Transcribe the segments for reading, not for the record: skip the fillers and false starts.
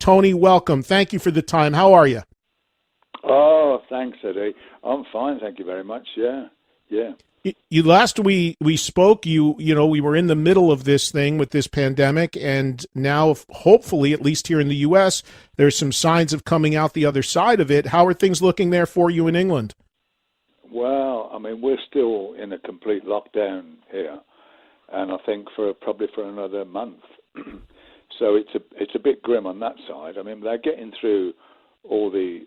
Tony, welcome. Thank you for the time. How are you? Oh, thanks, Eddie. I'm fine, thank you very much. Yeah. You last we spoke, you know, we were in the middle of this thing with this pandemic, and now hopefully, at least here in the U.S., there's some signs of coming out the other side of it. How are things looking there for you in England? Well, I mean, we're still in a complete lockdown here, and I think probably for another month. So it's a bit grim on that side. I mean, they're getting through all the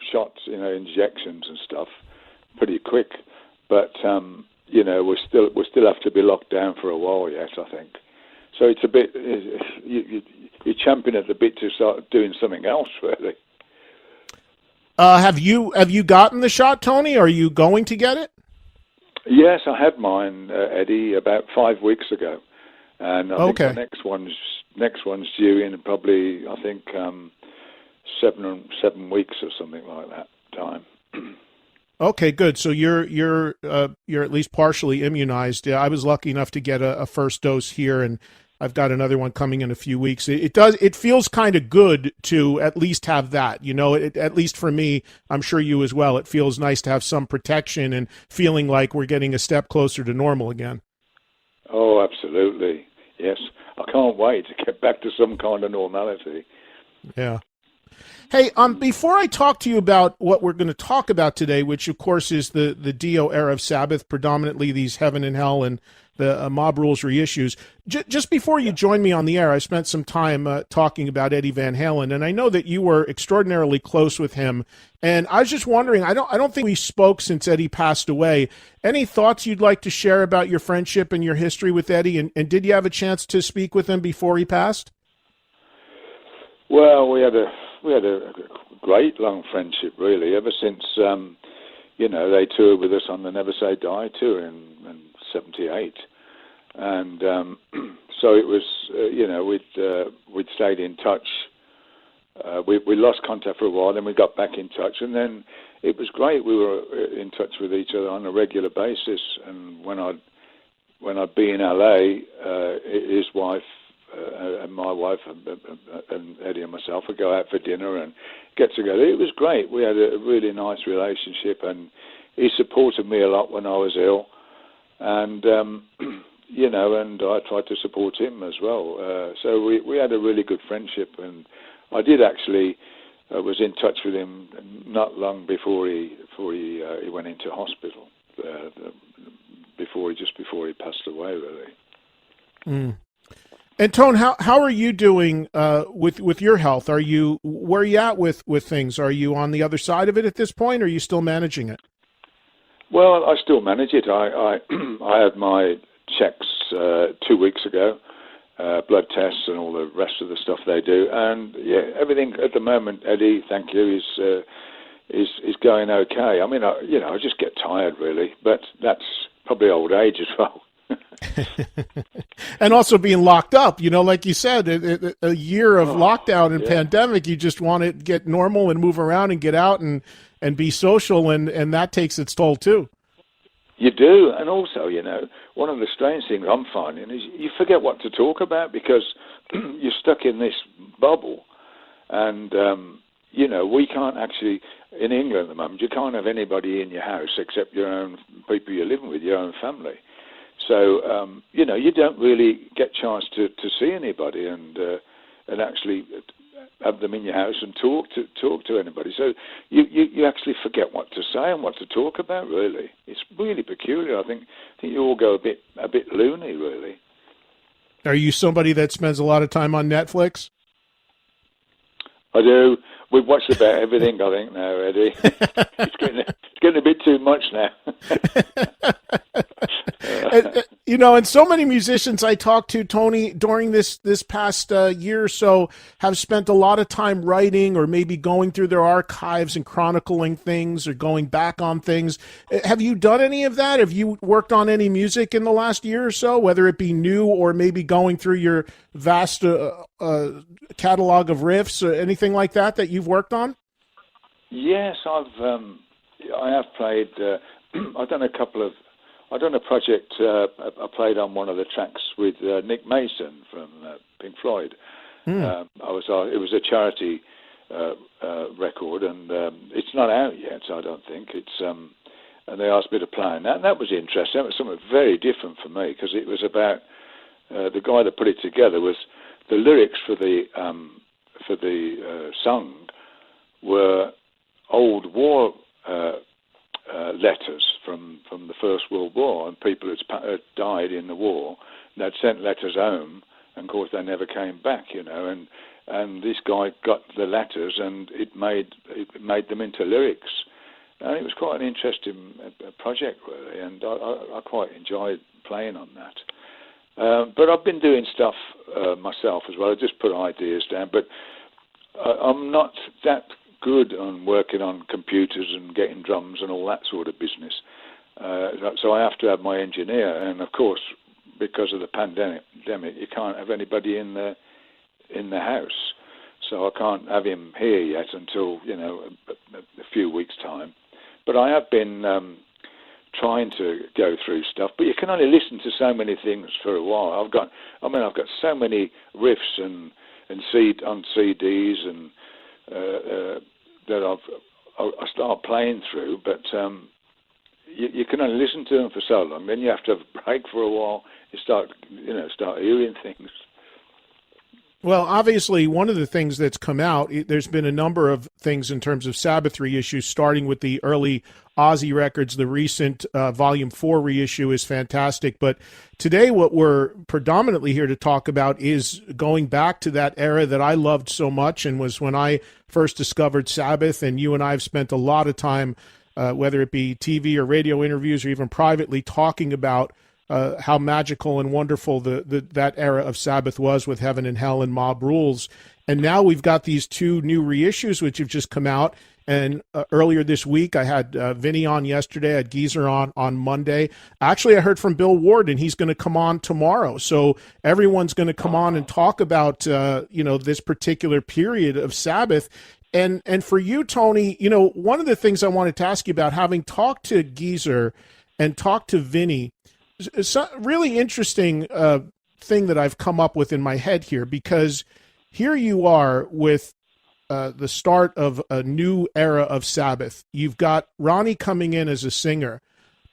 shots, injections and stuff pretty quick. But we still have to be locked down for a while yet, I think. So it's a bit you're champing at the bit to start doing something else, really. Have you gotten the shot, Tony? Are you going to get it? Yes, I had mine, Eddie, about 5 weeks ago, and I think the next one's due in probably 7 weeks or something like that time. Okay, good. So you're at least partially immunized. Yeah, I was lucky enough to get a first dose here, and I've got another one coming in a few weeks. It feels kind of good to at least have that. At least for me, I'm sure you as well. It feels nice to have some protection and feeling like we're getting a step closer to normal again. Oh, absolutely. Yes. I can't wait to get back to some kind of normality. Yeah. Hey, before I talk to you about what we're going to talk about today, which of course is the Dio era of Sabbath, predominantly these Heaven and Hell and the Mob Rules reissues, just before you joined me on the air, I spent some time talking about Eddie Van Halen, and I know that you were extraordinarily close with him. And I was just wondering, I don't think we spoke since Eddie passed away. Any thoughts you'd like to share about your friendship and your history with Eddie? And did you have a chance to speak with him before he passed? Well, we had a great long friendship, really, ever since they toured with us on the Never Say Die tour in '78, and so it was we'd stayed in touch. We lost contact for a while, then we got back in touch, and then it was great. We were in touch with each other on a regular basis, and when I'd be in LA, his wife. And my wife and Eddie and myself would go out for dinner and get together. It was great. We had a really nice relationship, and he supported me a lot when I was ill, and and I tried to support him as well. So we had a really good friendship, and I did actually was in touch with him not long before he went into hospital, before he passed away, really. Mm. And Tone, how are you doing with your health? Where are you at with things? Are you on the other side of it at this point, or are you still managing it? Well, I still manage it. I had my checks 2 weeks ago, blood tests and all the rest of the stuff they do, and yeah, everything at the moment, Eddie, thank you, is going okay. I mean, I just get tired, really, but that's probably old age as well. And also being locked up, like you said, a year of lockdown and pandemic, you just want to get normal and move around and get out and be social, and that takes its toll too. You do, and also, one of the strange things I'm finding is you forget what to talk about because you're stuck in this bubble, and we can't actually, in England at the moment, you can't have anybody in your house except your own people you're living with, your own family. So, you don't really get a chance to see anybody and actually have them in your house and talk to anybody. So you actually forget what to say and what to talk about, really. It's really peculiar. I think you all go a bit loony, really. Are you somebody that spends a lot of time on Netflix? I do. We've watched about everything, I think, now, Eddie. It's getting a bit too much now. And so many musicians I talked to, Tony, during this past year or so have spent a lot of time writing or maybe going through their archives and chronicling things or going back on things. Have you done any of that? Have you worked on any music in the last year or so, whether it be new or maybe going through your vast catalog of riffs or anything like that you've worked on? Yes, I have played. I've done a project. I played on one of the tracks with Nick Mason from Pink Floyd, It was a charity record, and it's not out yet. I don't think it's. And they asked me to play on that, and that was interesting. That was something very different for me because it was about the guy that put it together was the lyrics for the song were old war letters from the First World War, and people had died in the war. And they'd sent letters home, and of course they never came back, and this guy got the letters, and it made them into lyrics. And it was quite an interesting project, really, and I quite enjoyed playing on that. But I've been doing stuff myself as well. I just put ideas down, but I'm not that good on working on computers and getting drums and all that sort of business. So I have to have my engineer, and of course, because of the pandemic, you can't have anybody in the house. So I can't have him here yet until a few weeks' time. But I have been trying to go through stuff. But you can only listen to so many things for a while. I've got so many riffs and on CDs and that I start playing through. But you can only listen to them for so long. Then you have to have a break for a while. You start hearing things. Well, obviously, one of the things that's come out, there's been a number of things in terms of Sabbath reissues, starting with the early Ozzy records. The recent Volume 4 reissue is fantastic. But today, what we're predominantly here to talk about is going back to that era that I loved so much and was when I first discovered Sabbath. And you and I have spent a lot of time, whether it be TV or radio interviews or even privately, talking about how magical and wonderful that era of Sabbath was with Heaven and Hell and Mob Rules. And now we've got these two new reissues which have just come out. And earlier this week, I had Vinnie on yesterday, I had Geezer on Monday. Actually, I heard from Bill Ward, and he's going to come on tomorrow. So everyone's going to come on and talk about this particular period of Sabbath. And for you, Tony, one of the things I wanted to ask you about, having talked to Geezer and talked to Vinnie, it's a really interesting thing that I've come up with in my head here, because here you are with the start of a new era of Sabbath. You've got Ronnie coming in as a singer,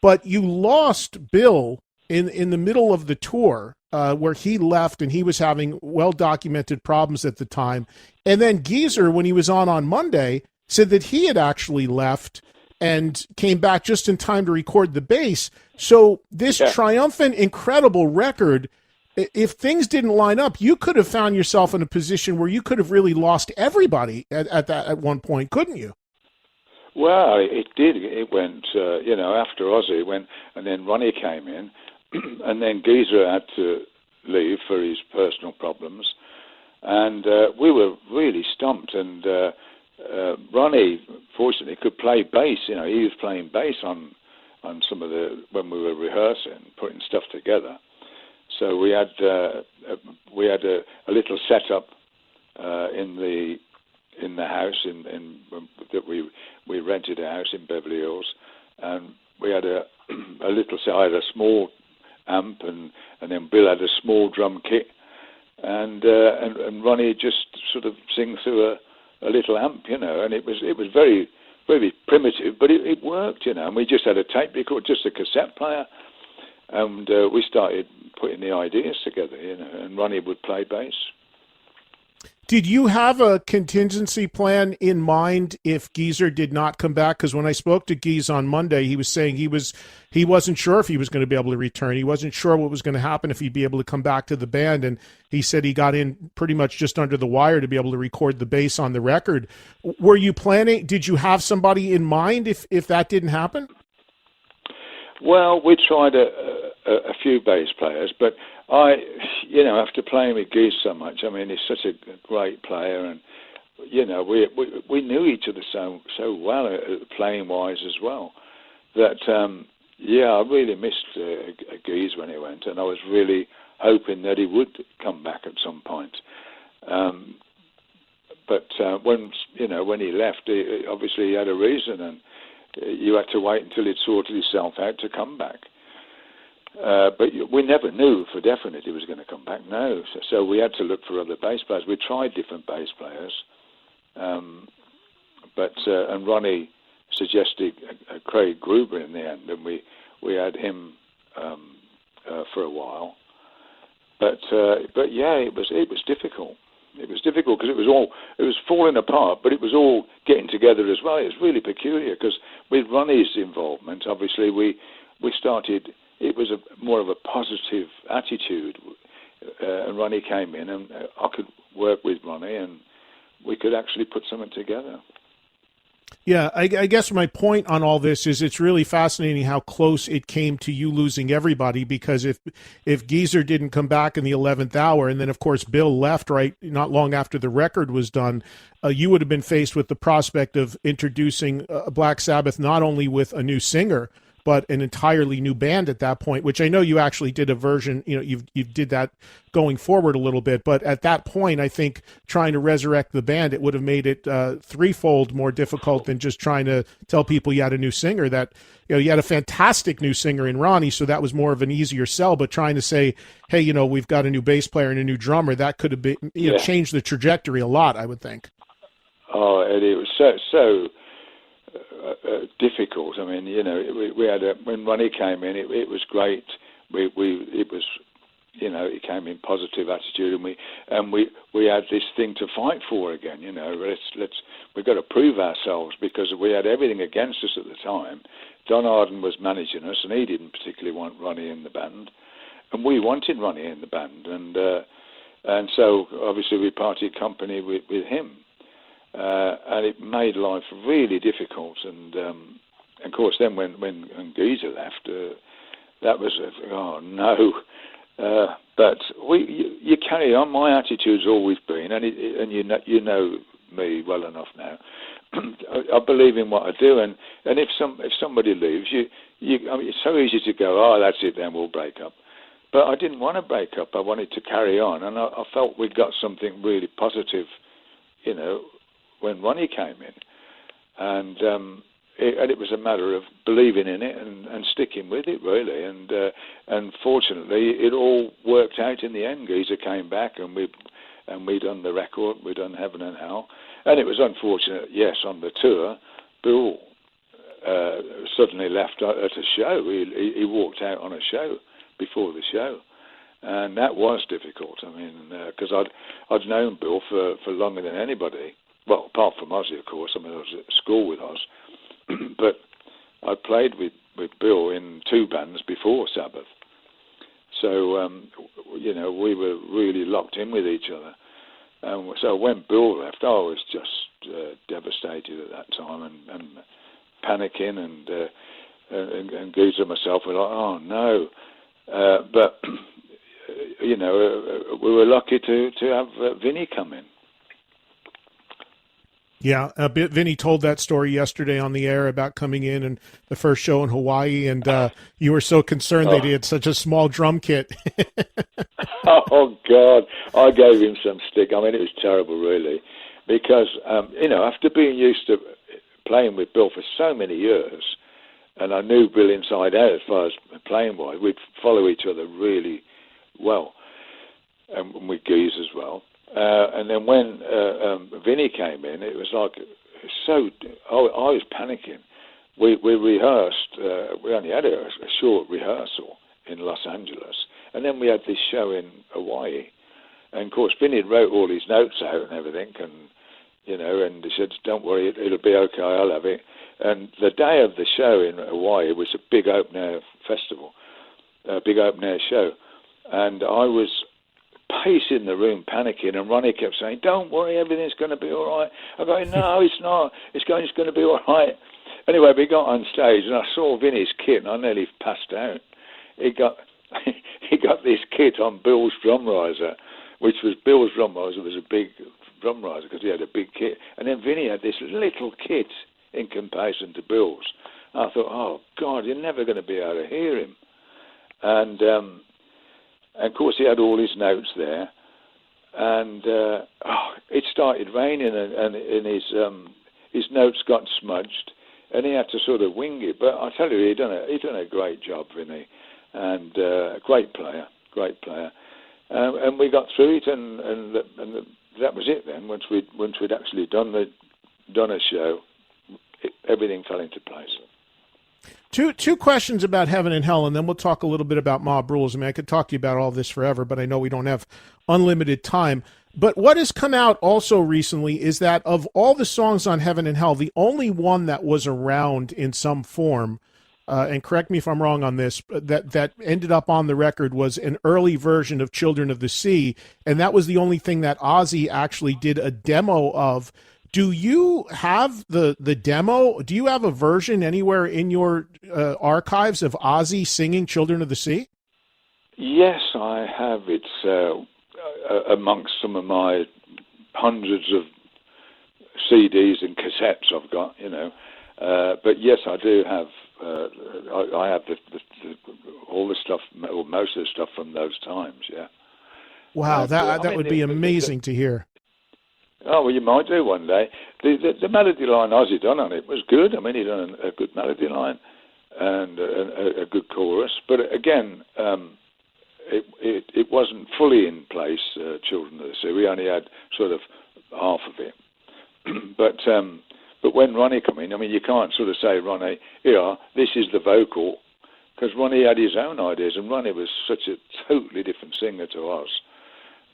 but you lost Bill in the middle of the tour where he left, and he was having well-documented problems at the time. And then Geezer, when he was on Monday, said that he had actually left and came back just in time to record the bass. So this triumphant, incredible record, if things didn't line up, you could have found yourself in a position where you could have really lost everybody at one point, couldn't you? Well, it did. It went, after Ozzy went, and then Ronnie came in, and then Geezer had to leave for his personal problems, and we were really stumped. And Ronnie, fortunately, could play bass. He was playing bass on some of when we were rehearsing, putting stuff together. So we had a little setup in the house that we rented a house in Beverly Hills, and we had I had a small amp, and then Bill had a small drum kit, and Ronnie just sort of sings through a little amp, and it was very, very primitive, but it worked, and we just had a tape recorder, just a cassette player, and we started putting the ideas together, and Ronnie would play bass. Did you have a contingency plan in mind if Geezer did not come back? Because when I spoke to Geezer on Monday, he was saying he wasn't sure if he was going to be able to return. He wasn't sure what was going to happen if he'd be able to come back to the band, and he said he got in pretty much just under the wire to be able to record the bass on the record. Were you planning? Did you have somebody in mind if that didn't happen? Well, we tried a few bass players, but after playing with Geese so much, he's such a great player, and we knew each other so well, playing wise as well, that I really missed Geese when he went, and I was really hoping that he would come back at some point. But when he left, obviously he had a reason, and you had to wait until he'd sorted himself out to come back. But we never knew for definite he was going to come back. No, so we had to look for other bass players. We tried different bass players, and Ronnie suggested Craig Gruber in the end, and we had him for a while. But yeah, it was difficult. It was difficult because it was falling apart, but it was all getting together as well. It was really peculiar because with Ronnie's involvement, obviously we started. It was more of a positive attitude, and Ronnie came in, and I could work with Ronnie, and we could actually put something together. Yeah, I guess my point on all this is it's really fascinating how close it came to you losing everybody, because if Geezer didn't come back in the 11th hour, and then of course Bill left right not long after the record was done, you would have been faced with the prospect of introducing Black Sabbath not only with a new singer, but an entirely new band at that point, which I know you actually did a version, you did that going forward a little bit, but at that point, I think trying to resurrect the band, it would have made it threefold more difficult than just trying to tell people you had a new singer. That, you had a fantastic new singer in Ronnie, so that was more of an easier sell, but trying to say, hey, we've got a new bass player and a new drummer, that could have been, changed the trajectory a lot, I would think. Oh, Eddie, it was so difficult. I mean, we had when Ronnie came in, it was great. It was, he came in positive attitude, and we had this thing to fight for again. We've got to prove ourselves, because we had everything against us at the time. Don Arden was managing us, and he didn't particularly want Ronnie in the band, and we wanted Ronnie in the band, and so obviously we parted company with him. And it made life really difficult, and of course then when Geezer left, that was oh no. But you carry on. My attitude's always been, and you know me well enough now. I believe in what I do, and if somebody leaves, it's so easy to go, oh, that's it, then we'll break up. But I didn't want to break up. I wanted to carry on, and I felt we'd got something really positive, when Ronnie came in, and it was a matter of believing in it and sticking with it, really, and fortunately it all worked out in the end. Geezer came back, and we done the record, we done Heaven and Hell, and it was unfortunate, yes, on the tour, Bill suddenly left at a show. He walked out on a show before the show. And that was difficult. I mean, because I'd known Bill for longer than anybody. Well, apart from Ozzy, of course. I mean, I was at school with Oz. But I played with Bill in two bands before Sabbath. So, we were really locked in with each other. And so when Bill left, I was just devastated at that time and panicking, and Geezer and myself were like, oh, no. But, we were lucky to have Vinnie come in. Yeah, Vinnie told that story yesterday on the air about coming in and the first show in Hawaii, and you were so concerned that he had such a small drum kit. Oh, God. I gave him some stick. I mean, it was terrible, really, because, after being used to playing with Bill for so many years, and I knew Bill inside out as far as playing-wise, we'd follow each other really well, and with Geese as well. And then when Vinnie came in, it was like I was panicking. We rehearsed. We only had a short rehearsal in Los Angeles, and then we had this show in Hawaii. And of course, Vinnie wrote all his notes out and everything, and and he said, "Don't worry, it'll be okay. I'll have it." And the day of the show in Hawaii was a big open air festival, a big open air show, and I was pacing the room, panicking, and Ronnie kept saying, "Don't worry, everything's going to be all right." I go, "No, it's not. It's going to be all right." Anyway, we got on stage, and I saw Vinnie's kit, and I nearly passed out. He got this kit on Bill's drum riser, which was Bill's drum riser was a big drum riser because he had a big kit, and then Vinnie had this little kit in comparison to Bill's. I thought, "Oh God, you're never going to be able to hear him," and of course, he had all his notes there, and it started raining, and his notes got smudged, and he had to sort of wing it. But I tell you, he done a great job, Vinnie. and a great player. And we got through it, and that was it. Then once we'd actually done a show, everything fell into place. Two questions about Heaven and Hell, and then we'll talk a little bit about Mob Rules. I mean, I could talk to you about all this forever, but I know we don't have unlimited time. But what has come out also recently is that of all the songs on Heaven and Hell, the only one that was around in some form, and correct me if I'm wrong on this, that ended up on the record was an early version of Children of the Sea, and that was the only thing that Ozzy actually did a demo of. Do you have the demo? Do you have a version anywhere in your archives of Ozzy singing Children of the Sea? Yes, I have. It's amongst some of my hundreds of CDs and cassettes I've got, But yes, I do have. I have all the stuff, or most of the stuff from those times. Yeah. Wow, that would be amazing to hear. Oh, well, you might do one day. The melody line Ozzy done on it was good. I mean, he done a good melody line and a good chorus. But again, it wasn't fully in place, Children of the Sea. We only had sort of half of it. But when Ronnie come in, I mean, you can't sort of say, Ronnie, here, this is the vocal, because Ronnie had his own ideas, and Ronnie was such a totally different singer to us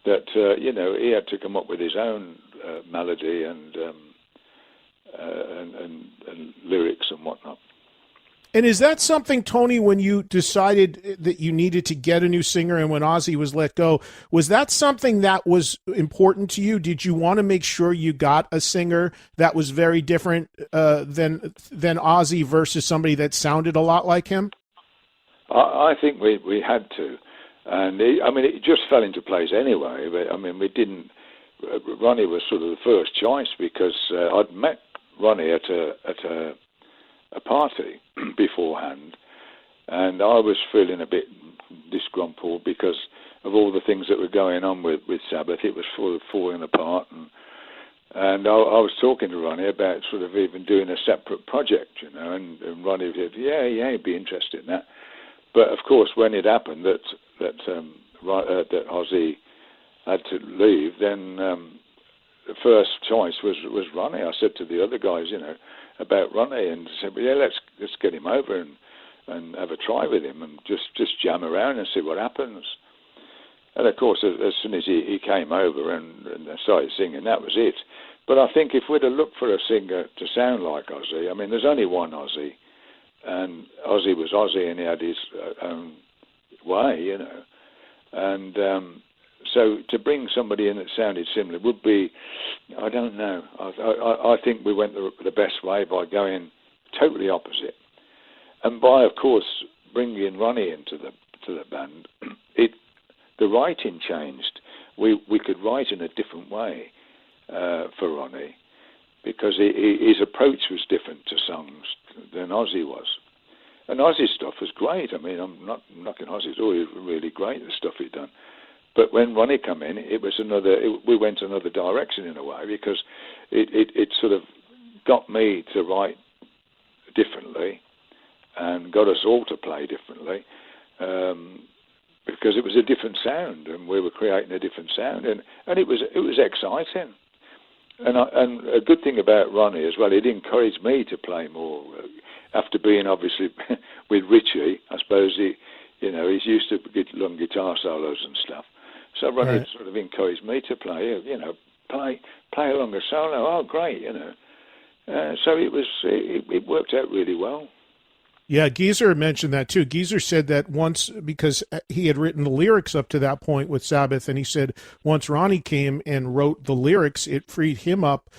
that, he had to come up with his own melody and lyrics and whatnot. And is that something, Tony, when you decided that you needed to get a new singer and when Ozzy was let go, was that something that was important to you? Did you want to make sure you got a singer that was very different than Ozzy versus somebody that sounded a lot like him? I think we had to. And it just fell into place anyway. But, I mean, we didn't. Ronnie was sort of the first choice because I'd met Ronnie at a party beforehand, and I was feeling a bit disgruntled because of all the things that were going on with Sabbath. It was sort of falling apart, and I was talking to Ronnie about sort of even doing a separate project, and Ronnie said, yeah, he'd be interested in that. But of course, when it happened that Ozzy had to leave, then the first choice was Ronnie. I said to the other guys, about Ronnie, and said, well, yeah, let's get him over and have a try with him and just jam around and see what happens. And of course, as soon as he came over and started singing, that was it. But I think if we'd have looked for a singer to sound like Ozzy, I mean, there's only one Ozzy, and Ozzy was Ozzy, and he had his own way, and so to bring somebody in that sounded similar would be, I don't know. I think we went the best way by going totally opposite, and by, of course, bringing Ronnie into the band. The writing changed. We could write in a different way for Ronnie because his approach was different to songs than Ozzy was. And Ozzy's stuff was great. I mean, I'm not knocking Ozzy. It's always really great, the stuff he'd done. But when Ronnie came in, we went another direction in a way because it sort of got me to write differently and got us all to play differently because it was a different sound and we were creating a different sound and it was exciting. And a good thing about Ronnie as well, it encouraged me to play more. After being obviously with Richie, I suppose he's used to long guitar solos and stuff. So Ronnie right. Sort of encouraged me to play, play a longer solo. Oh, great, So it worked out really well. Yeah, Geezer mentioned that too. Geezer said that once, because he had written the lyrics up to that point with Sabbath, and he said once Ronnie came and wrote the lyrics, it freed him up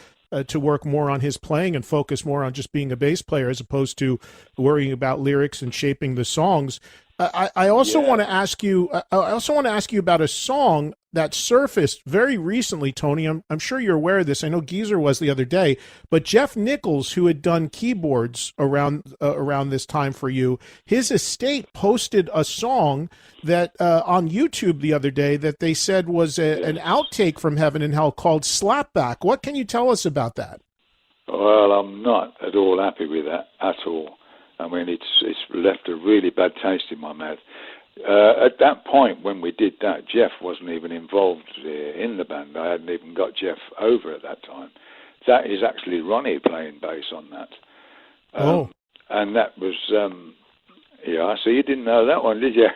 to work more on his playing and focus more on just being a bass player as opposed to worrying about lyrics and shaping the songs. I also want to ask you. I also want to ask you about a song that surfaced very recently, Tony. I'm sure you're aware of this. I know Geezer was the other day, but Jeff Nichols, who had done keyboards around this time for you, his estate posted a song that on YouTube the other day that they said was an outtake from Heaven and Hell called "Slapback." What can you tell us about that? Well, I'm not at all happy with that at all. I mean, it's left a really bad taste in my mouth. At that point, when we did that, Jeff wasn't even involved in the band. I hadn't even got Jeff over at that time. That is actually Ronnie playing bass on that. And that was, yeah, so you didn't know that one, did you?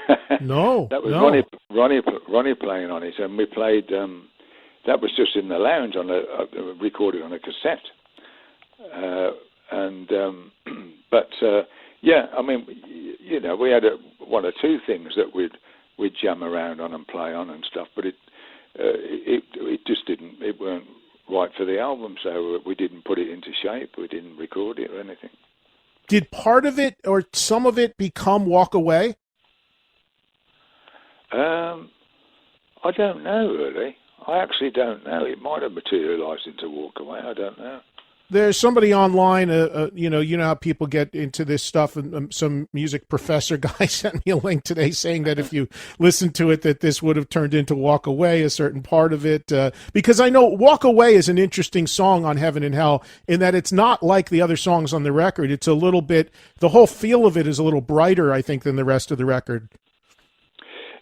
No. That was no. Ronnie playing on it, and we played, that was just in the lounge, recorded on a cassette. But yeah, I mean, you know, we had one or two things that we'd jam around on and play on and stuff, but it just didn't, it weren't right for the album, so we didn't put it into shape, we didn't record it or anything. Did part of it or some of it become Walk Away? I don't know, really. I actually don't know. It might have materialized into Walk Away. I don't know. There's somebody online, you know how people get into this stuff, and some music professor guy sent me a link today saying that if you listen to it, that this would have turned into Walk Away, a certain part of it. Because I know Walk Away is an interesting song on Heaven and Hell in that it's not like the other songs on the record. It's a little bit, the whole feel of it is a little brighter, I think, than the rest of the record.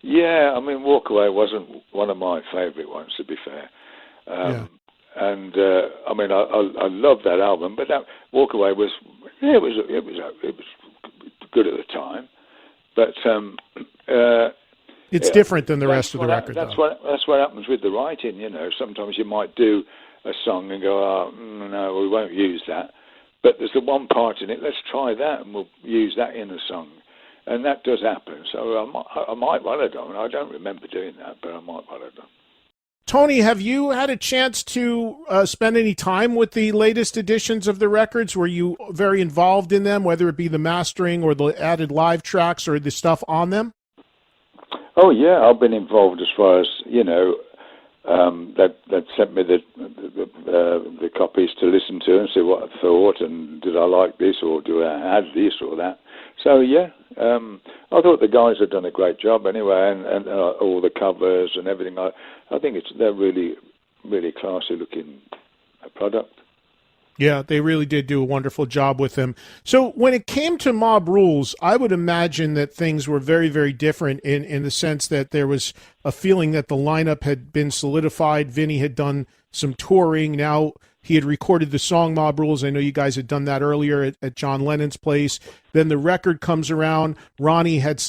Yeah, I mean, Walk Away wasn't one of my favorite ones, to be fair. Yeah. And I mean, I love that album, but that Walk Away was, yeah, it was good at the time, but it's different than the rest of the record. That's what happens with the writing. You know, sometimes you might do a song and go, oh no, we won't use that, but there's the one part in it. Let's try that, and we'll use that in the song, and that does happen. So I might well have done. I don't remember doing that, but I might well have done. Tony, have you had a chance to spend any time with the latest editions of the records? Were you very involved in them, whether it be the mastering or the added live tracks or the stuff on them? Oh, yeah, I've been involved as far as, you know, that sent me the copies to listen to and see what I thought, and did I like this or do I add this or that. So, yeah, I thought the guys had done a great job anyway, and all the covers and everything. I think they're really, really classy looking product. Yeah, they really did do a wonderful job with them. So when it came to Mob Rules, I would imagine that things were very, very different in the sense that there was a feeling that the lineup had been solidified. Vinnie had done some touring. Now he had recorded the song Mob Rules. I know you guys had done that earlier at John Lennon's place. Then the record comes around. Ronnie had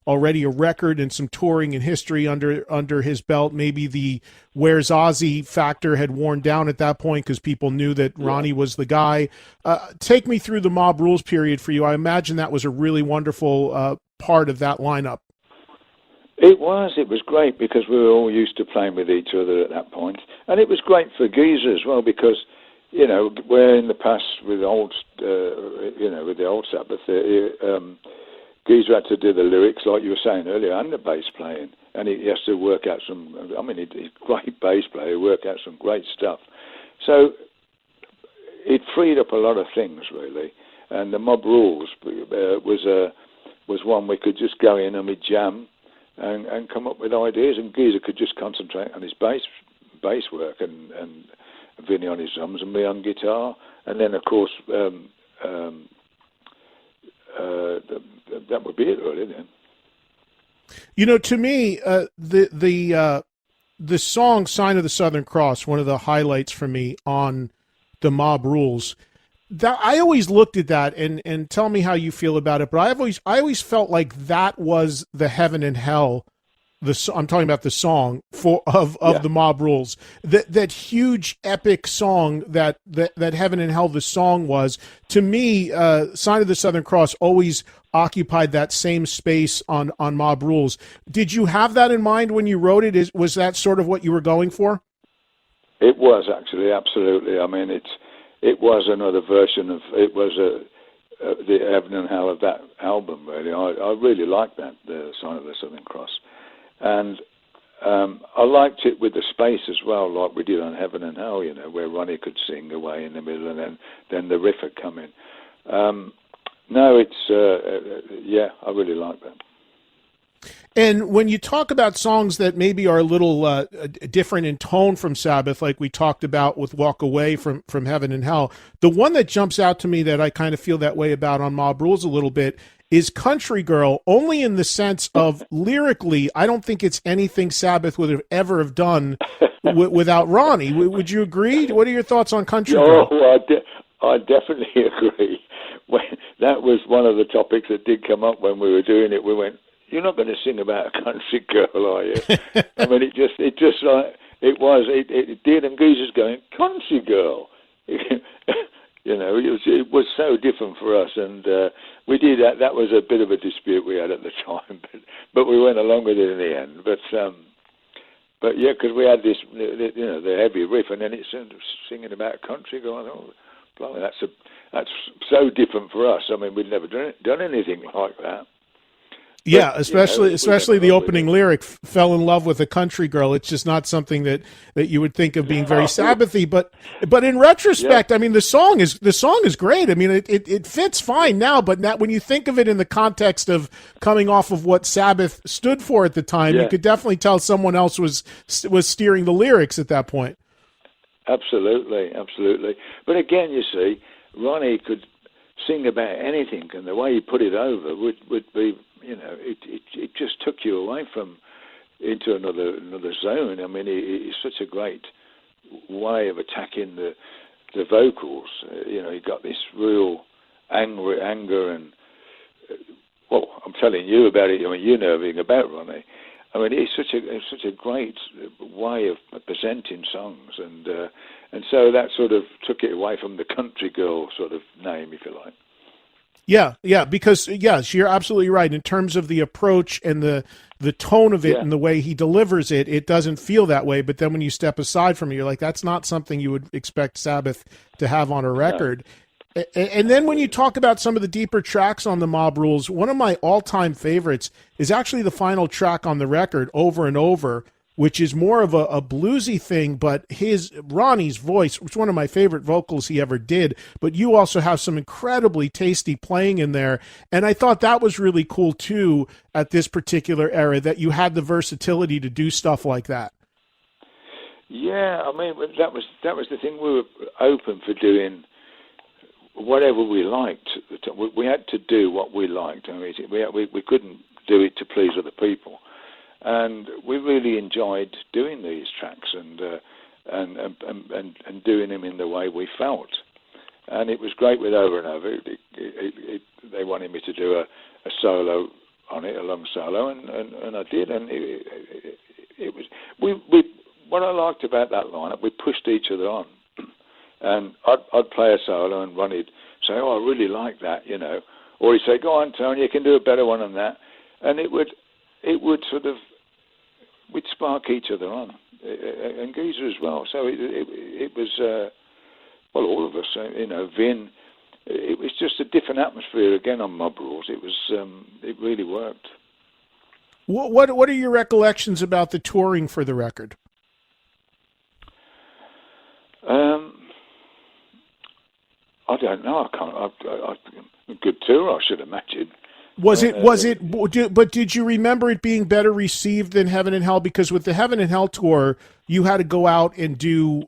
already a record and some touring and history under his belt. Maybe the Where's Ozzy factor had worn down at that point because people knew that Ronnie was the guy. Take me through the Mob Rules period for you. I imagine that was a really wonderful part of that lineup. It was great because we were all used to playing with each other at that point. And it was great for Geezer as well because, you know, where in the past with with the old Sabbath, Geezer had to do the lyrics, like you were saying earlier, and the bass playing. And he has to work out he's a great bass player, he worked out some great stuff. So it freed up a lot of things, really. And the Mob Rules was one we could just go in and we'd jam and come up with ideas, and Geezer could just concentrate on his bass work, and Vinnie on his drums and me on guitar, and then of course that would be it, really. Then, you know, to me, the song "Sign of the Southern Cross," one of the highlights for me on the Mob Rules. That I always looked at that, and tell me how you feel about it. But I always felt like that was the Heaven and Hell. I'm talking about the song of the Mob Rules. That huge epic song that Heaven and Hell the song was, to me, Sign of the Southern Cross always occupied that same space on Mob Rules. Did you have that in mind when you wrote it? Was that sort of what you were going for? It was actually, absolutely. I mean, it was another version of, it was the Heaven and Hell of that album, really. I really liked that, the Sign of the Southern Cross. And I liked it with the space as well, like we did on Heaven and Hell, you know, where Ronnie could sing away in the middle and then the riff would come in. No, it's, yeah, I really like that. And when you talk about songs that maybe are a little different in tone from Sabbath, like we talked about with Walk Away from Heaven and Hell, the one that jumps out to me that I kind of feel that way about on Mob Rules a little bit is Country Girl, only in the sense of lyrically, I don't think it's anything Sabbath would have ever have done without Ronnie. Would you agree? What are your thoughts on Country Girl? Oh, I definitely agree. That was one of the topics that did come up when we were doing it. We went, "You're not going to sing about a country girl, are you?" I mean, it just like Dean and Geezer's going, "Country girl." It was so different for us, and we did that. That was a bit of a dispute we had at the time, but we went along with it in the end. But yeah, because we had this, the heavy riff, and then it's singing about country girl. Oh, blimey, that's so different for us. I mean, we'd never done anything like that. Yeah, But, especially the opening lyric, "Fell in love with a country girl." It's just not something that you would think of being very Sabbathy. But in retrospect, I mean, the song is great. I mean, it fits fine now. But now, when you think of it in the context of coming off of what Sabbath stood for at the time, you could definitely tell someone else was steering the lyrics at that point. Absolutely. But again, you see, Ronnie could sing about anything, and the way he put it over would be, it just took you away into another zone. I mean, it's such a great way of attacking the vocals. He got this real anger, and well, I'm telling you about it. I mean, you know everything about Ronnie. I mean, it's such a great way of presenting songs, and so that sort of took it away from the country girl sort of name, if you like. Yeah, because yes, you're absolutely right. In terms of the approach and the tone of it and the way he delivers it, it doesn't feel that way. But then when you step aside from it, you're like, that's not something you would expect Sabbath to have on a record. No. And then when you talk about some of the deeper tracks on the Mob Rules, one of my all-time favorites is actually the final track on the record, Over and Over, which is more of a bluesy thing, but Ronnie's voice was one of my favorite vocals he ever did, but you also have some incredibly tasty playing in there, and I thought that was really cool too at this particular era, that you had the versatility to do stuff like that. Yeah, I mean, that was the thing. We were open for doing whatever we liked. We had to do what we liked. I mean, we couldn't do it to please other people. And we really enjoyed doing these tracks and doing them in the way we felt. And it was great with Over and Over. They wanted me to do a solo on it, a long solo, and I did. And it was what I liked about that lineup, we pushed each other on. And I'd play a solo, and Ronnie'd say, "Oh, I really like that," or he'd say, "Go on, Tony, you can do a better one than that," and it would sort of, we'd spark each other on, and Geezer as well. So it was, well, all of us, Vin. It was just a different atmosphere again on Mob Rules. It was, it really worked. What are your recollections about the touring for the record? I don't know. I can't. A good tour, I should imagine. But did you remember it being better received than Heaven and Hell? Because with the Heaven and Hell tour, you had to go out and do,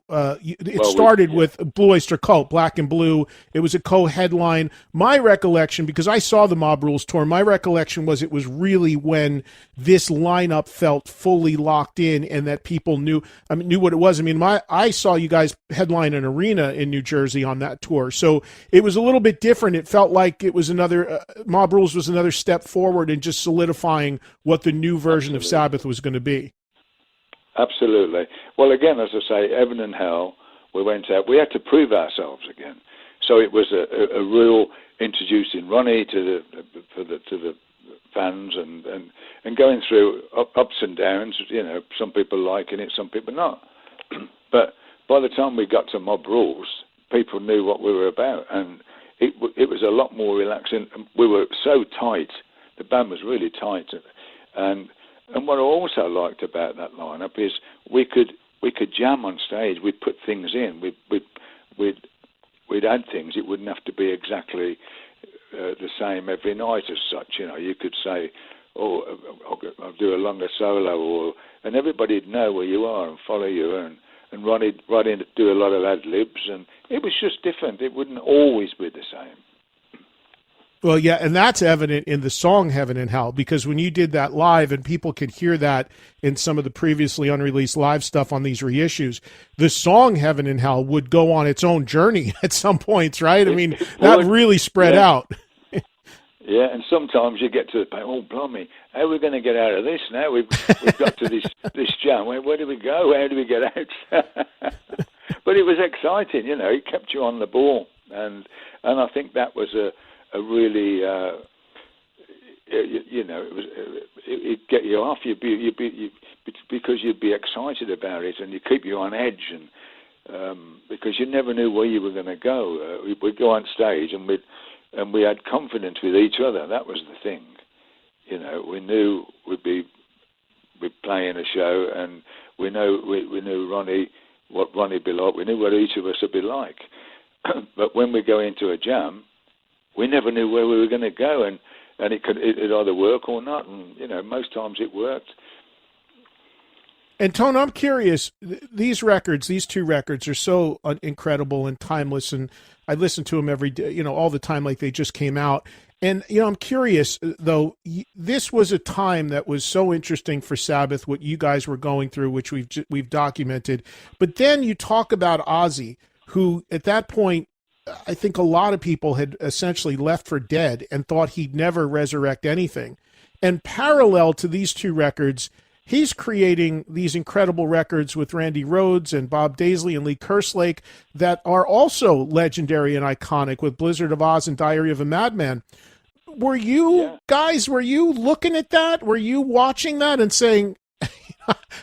started with Blue Oyster Cult, Black and Blue. It was a co-headline. My recollection, because I saw the Mob Rules tour, my recollection was it was really when this lineup felt fully locked in and that people knew what it was. I mean, I saw you guys headline an arena in New Jersey on that tour. So it was a little bit different. It felt like it was Mob Rules was another step forward in just solidifying what the new version of Sabbath was going to be. Absolutely. Well, again, as I say, Heaven and Hell, we went out. We had to prove ourselves again. So it was a real introducing Ronnie to the fans and going through ups and downs. Some people liking it, some people not. But by the time we got to Mob Rules, people knew what we were about, and it was a lot more relaxing. We were so tight. The band was really tight, and what I also liked about that lineup is we could jam on stage. We'd put things in. We'd add things. It wouldn't have to be exactly the same every night as such. You could say, or I'll do a longer solo, and everybody'd know where you are and follow you, and Ronnie'd do a lot of ad libs, and it was just different. It wouldn't always be the same. Well, yeah, and that's evident in the song Heaven and Hell, because when you did that live, and people could hear that in some of the previously unreleased live stuff on these reissues, the song Heaven and Hell would go on its own journey at some points, right? I mean, that really spread out. Yeah, and sometimes you get to the point, oh, blimey, how are we going to get out of this now? We've got to this jam. Where do we go? How do we get out? But it was exciting, you know. It kept you on the ball. And I think that was a really, you know, it'd get you off. Because you'd be excited about it, and you keep you on edge, and because you never knew where you were going to go. We'd go on stage, and we had confidence with each other. That was the thing, you know. We knew we'd playing a show, and we knew Ronnie, what Ronnie'd be like. We knew what each of us would be like. But when we go into a jam, we never knew where we were going to go, and it either work or not. And you know, most times it worked. And Tone, I'm curious. These two records, are so incredible and timeless, and I listen to them every day, you know, all the time, like they just came out. And you know, I'm curious though. This was a time that was so interesting for Sabbath, what you guys were going through, which we've documented. But then you talk about Ozzy, who at that point, I think a lot of people had essentially left for dead and thought he'd never resurrect anything. And parallel to these two records, he's creating these incredible records with Randy Rhoads and Bob Daisley and Lee Kerslake that are also legendary and iconic, with Blizzard of Oz and Diary of a Madman. Were you guys, were you looking at that? Were you watching that and saying,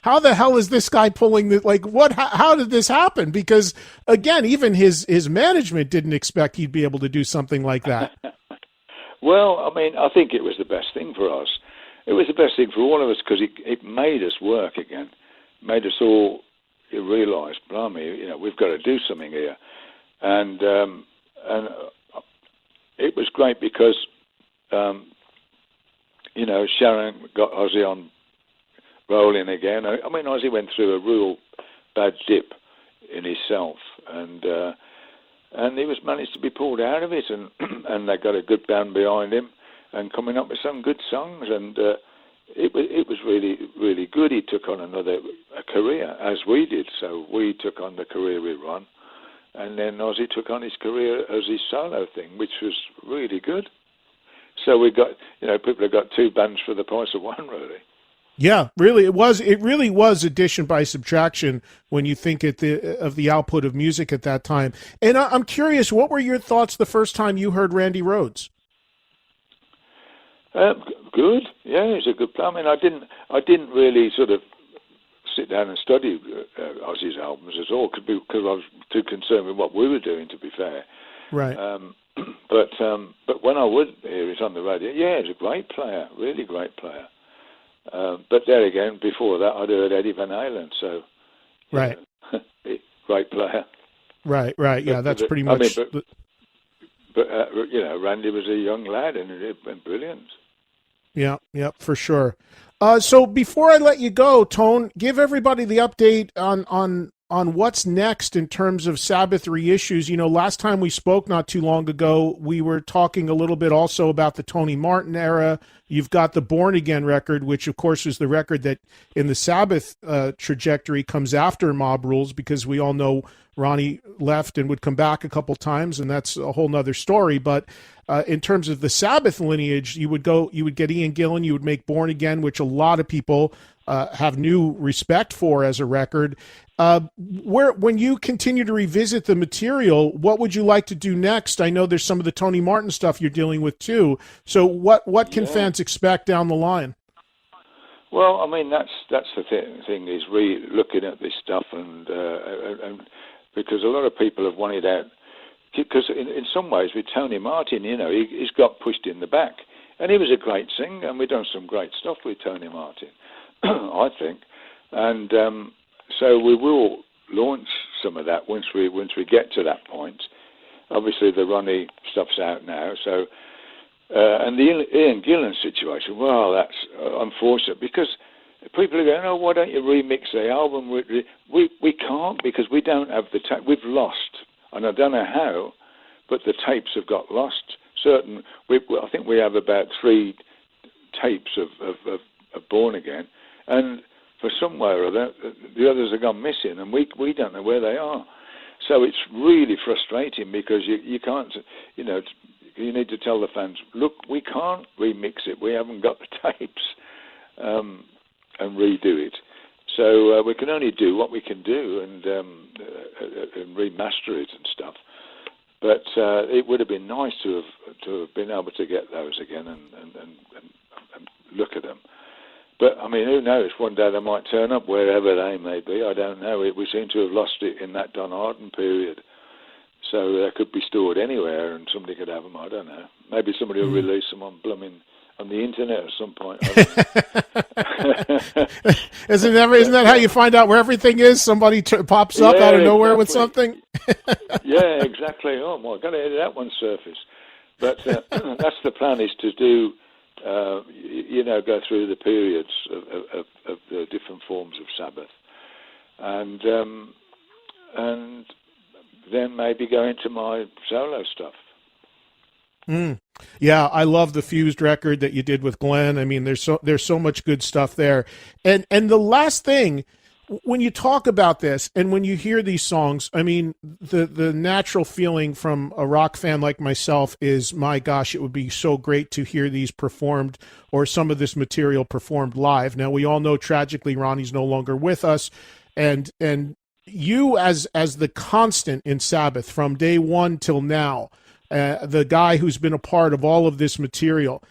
how the hell is this guy pulling the, like, what, how did this happen? Because again, even his management didn't expect he'd be able to do something like that. Well, I mean, I think it was the best thing for us. It was the best thing for all of us, because it made us work again, made us all realise, blimey, you know, we've got to do something here. And it was great because, you know, Sharon got Ozzy on rolling again. I mean, Ozzy went through a real bad dip in himself, and he was managed to be pulled out of it, and and they got a good band behind him, and coming up with some good songs, and it was really, really good. He took on a career, as we did. So we took on the career we run, and then Ozzy took on his career as his solo thing, which was really good. So we got, you know, people have got two bands for the price of one, really. Yeah, really, it really was addition by subtraction when you think of the output of music at that time. And I'm curious, what were your thoughts the first time you heard Randy Rhoads? Good, yeah, it's a good player. I mean, I didn't really sort of sit down and study Ozzy's albums at all, because I was too concerned with what we were doing, to be fair. Right. But when I would hear it on the radio, yeah, he's a great player, really great player. But there again, before that, I'd heard Eddie Van Halen, so right, great player. Right, yeah, that's pretty much. But you know, Randy was a young lad and brilliant. Yeah, for sure. So before I let you go, Tone, give everybody the update on what's next in terms of Sabbath reissues. You know, last time we spoke not too long ago, we were talking a little bit also about the Tony Martin era. You've got the Born Again record, which of course is the record that in the Sabbath trajectory comes after Mob Rules, because we all know Ronnie left and would come back a couple times, and that's a whole nother story. But in terms of the Sabbath lineage, you would get Ian Gillan, you would make Born Again, which a lot of people have new respect for as a record. When you continue to revisit the material, what would you like to do next? I know there's some of the Tony Martin stuff you're dealing with too. So what can fans expect down the line? Well, I mean, that's the thing is looking at this stuff, and because a lot of people have wanted out, because in some ways with Tony Martin, you know, he's got pushed in the back, and he was a great singer, and we've done some great stuff with Tony Martin, I think, and so we will launch some of that once we get to that point. Obviously, the Ronnie stuff's out now, so And the Ian Gillan situation, well, that's unfortunate because people are going, oh, why don't you remix the album? We can't because we don't have the tape. We've lost, and I don't know how, but the tapes have got lost. I think we have about 3 tapes of Born Again, and for some way or other, the others have gone missing, and we don't know where they are. So it's really frustrating because you can't, you need to tell the fans, look, we can't remix it. We haven't got the tapes and redo it. So we can only do what we can do and remaster it and stuff. But it would have been nice to have been able to get those again and look at them. But, I mean, who knows? One day they might turn up wherever they may be. I don't know. We seem to have lost it in that Don Arden period. So they could be stored anywhere and somebody could have them. I don't know. Maybe somebody will release them on the internet at some point. Isn't that how you find out where everything is? Somebody pops up out of nowhere with something? Yeah, exactly. Oh, my God, that one surfaced. But that's the plan, is to do... go through the periods of the different forms of Sabbath, and then maybe go into my solo stuff. Yeah, I love the Fused record that you did with Glenn. I mean, there's so much good stuff there. And the last thing, when you talk about this and when you hear these songs, I mean, the natural feeling from a rock fan like myself is, my gosh, it would be so great to hear these performed, or some of this material performed live. Now, we all know tragically Ronnie's no longer with us, and you as the constant in Sabbath from day one till now, the guy who's been a part of all of this material.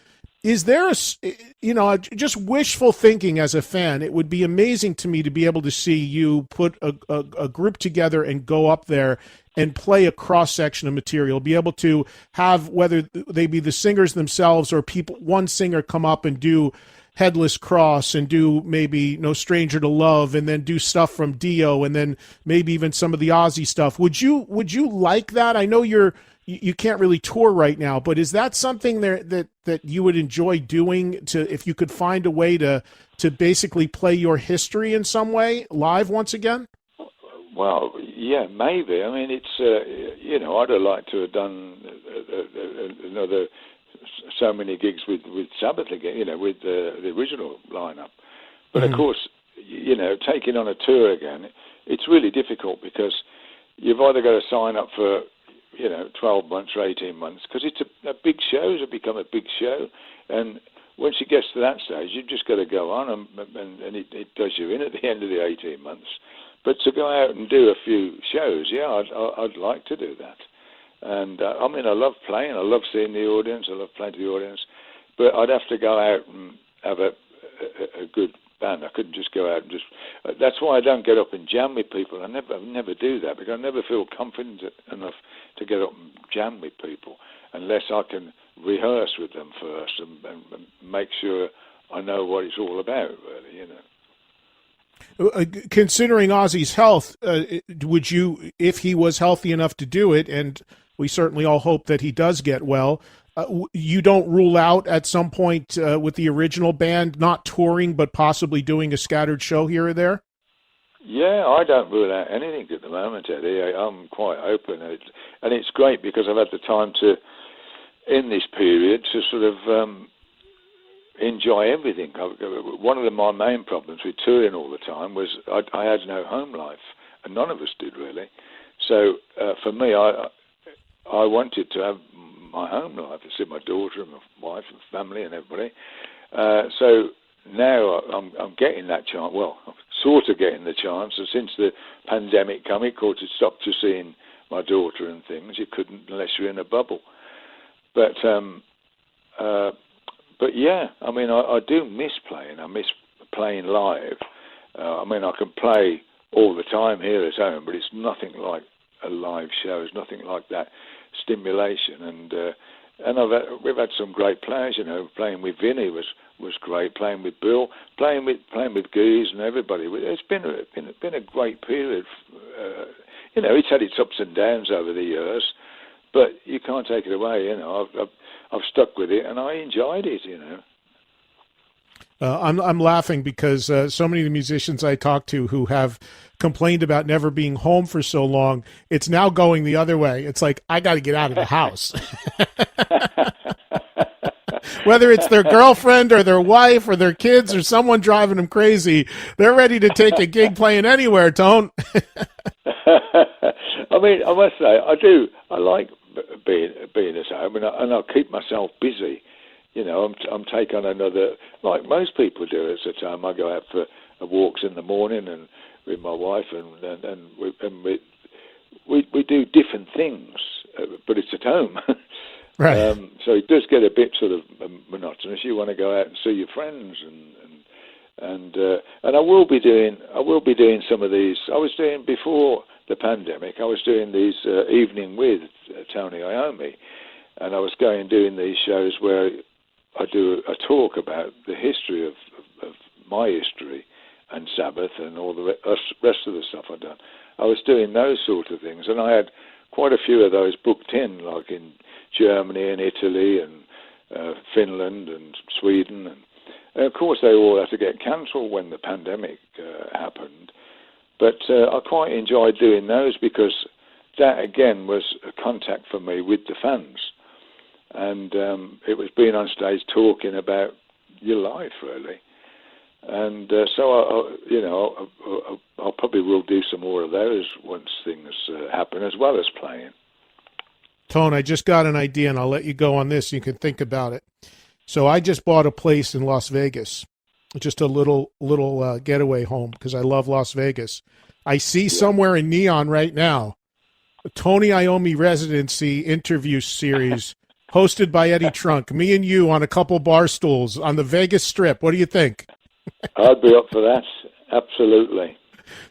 Is there just wishful thinking as a fan? It would be amazing to me to be able to see you put a group together and go up there and play a cross section of material, be able to have, whether they be the singers themselves or one singer come up and do Headless Cross and do maybe No Stranger to Love, and then do stuff from Dio, and then maybe even some of the Ozzy stuff. Would you like that? I know you can't really tour right now, but is that something that you would enjoy doing, if you could find a way to basically play your history in some way live once again? Well, yeah, maybe. I mean, it's, I'd have liked to have done another so many gigs with Sabbath again, with the original lineup. But of course, taking on a tour again, it's really difficult because you've either got to sign up for 12 months or 18 months, because it's a big show. It's become a big show, and once it gets to that stage, you've just got to go on, and it does you in at the end of the 18 months. But to go out and do a few shows, yeah, I'd like to do that. And I mean, I love playing. I love seeing the audience. I love playing to the audience. But I'd have to go out and have a good band. I couldn't just go out and just... that's why I don't get up and jam with people. I never do that, because I never feel confident enough to get up and jam with people unless I can rehearse with them first and make sure I know what it's all about, really, Considering Ozzy's health, would you, if he was healthy enough to do it, and we certainly all hope that he does get well, you don't rule out at some point with the original band not touring but possibly doing a scattered show here or there? Yeah, I don't rule out anything at the moment, Eddie. I'm quite open, and it's great because I've had the time to, in this period, to sort of enjoy everything. One of my main problems with touring all the time was I had no home life, and none of us did really. So for me, I wanted to have my home life, to see my daughter and my wife and family and everybody. So now I'm getting that chance. Well, I'm sort of getting the chance. And since the pandemic came, of course, it stopped you seeing my daughter and things. You couldn't unless you're in a bubble. But yeah, I mean, I do miss playing. I miss playing live. I mean, I can play all the time here at home, but it's nothing like a live show. It's nothing like that stimulation. And we've had some great players. Playing with Vinnie was great. Playing with Bill, playing with Goose and everybody. It's been a great period. It's had its ups and downs over the years, but you can't take it away. You know, I've stuck with it, and I enjoyed it. You know. I'm laughing because so many of the musicians I talk to who have complained about never being home for so long, it's now going the other way. It's like, I got to get out of the house. Whether it's their girlfriend or their wife or their kids or someone driving them crazy, they're ready to take a gig playing anywhere, Tone. I mean, I must say, I like being at home, and I'll keep myself busy. You know, I'm taking another, like most people do at the time. I go out for walks in the morning and with my wife, and we do different things, but it's at home. Right. So it does get a bit sort of monotonous. You want to go out and see your friends, and I will be doing some of these. I was doing before the pandemic. I was doing these evening with Tony Iommi, and I was doing these shows where I do a talk about the history of my history and Sabbath and all the rest of the stuff I've done. I was doing those sort of things, and I had quite a few of those booked in, like in Germany and Italy and Finland and Sweden. And of course, they all had to get cancelled when the pandemic happened. But I quite enjoyed doing those because that, again, was a contact for me with the fans. And it was being on stage talking about your life, really. And so, I probably will do some more of those once things happen, as well as playing. Tone, I just got an idea, and I'll let you go on this. You can think about it. So I just bought a place in Las Vegas, just a little getaway home, because I love Las Vegas. I see somewhere in Neon right now, a Tony Iommi residency interview series hosted by EDDIE Trunk. Me and you on a couple bar stools on the Vegas Strip. What do you think? I'd be up for that. Absolutely.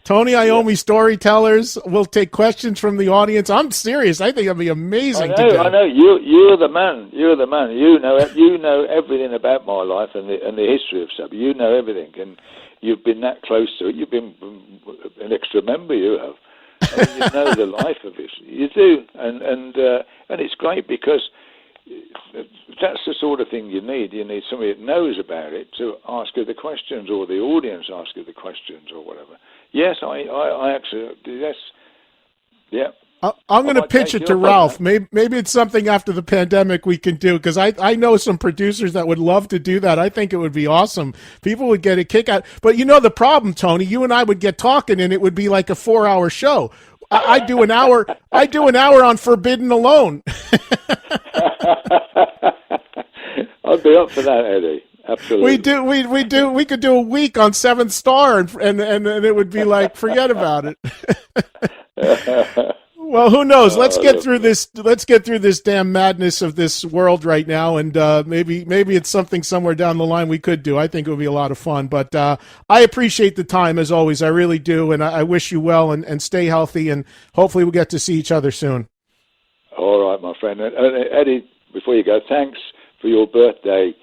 Tony Iommi storytellers. We'll take questions from the audience. I'm serious. I think it'll be amazing. I know. You're the man. You're the man. You know everything about my life and the history of Sabbath. You know everything, and you've been that close to it. You've been an extra member. You have. I mean, you know the life of it. You do, and it's great because that's the sort of thing you need. You need somebody that knows about it to ask you the questions, or the audience ask you the questions, or whatever. Yes, I actually, yes, yeah. I'm going to pitch it to Ralph. Maybe it's something after the pandemic we can do, because I know some producers that would love to do that. I think it would be awesome. People would get a kick out. But you know the problem, Tony, you and I would get talking, and it would be like a 4-hour show. I do an hour. I do an hour on Forbidden alone. I'd be up for that, Eddie. Absolutely. We could do a week on Seventh Star, and it would be like, forget about it. Well, who knows? Let's get through this. Let's get through this damn madness of this world right now, and maybe it's something somewhere down the line we could do. I think it would be a lot of fun. But I appreciate the time, as always. I really do, and I wish you well, and stay healthy, and hopefully we'll get to see each other soon. All right, my friend. Eddie, before you go, thanks for your birthday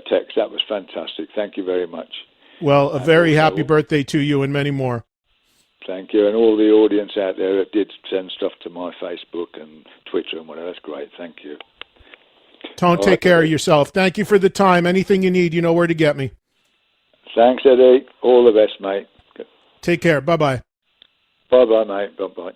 text. That was fantastic. Thank you very much. Well, a very happy birthday to you, and many more. Thank you. And all the audience out there that did send stuff to my Facebook and Twitter and whatever. That's great. Thank you. Tone, take care of yourself. Thank you for the time. Anything you need, you know where to get me. Thanks, Eddie. All the best, mate. Take care. Bye-bye. Bye-bye, mate. Bye-bye.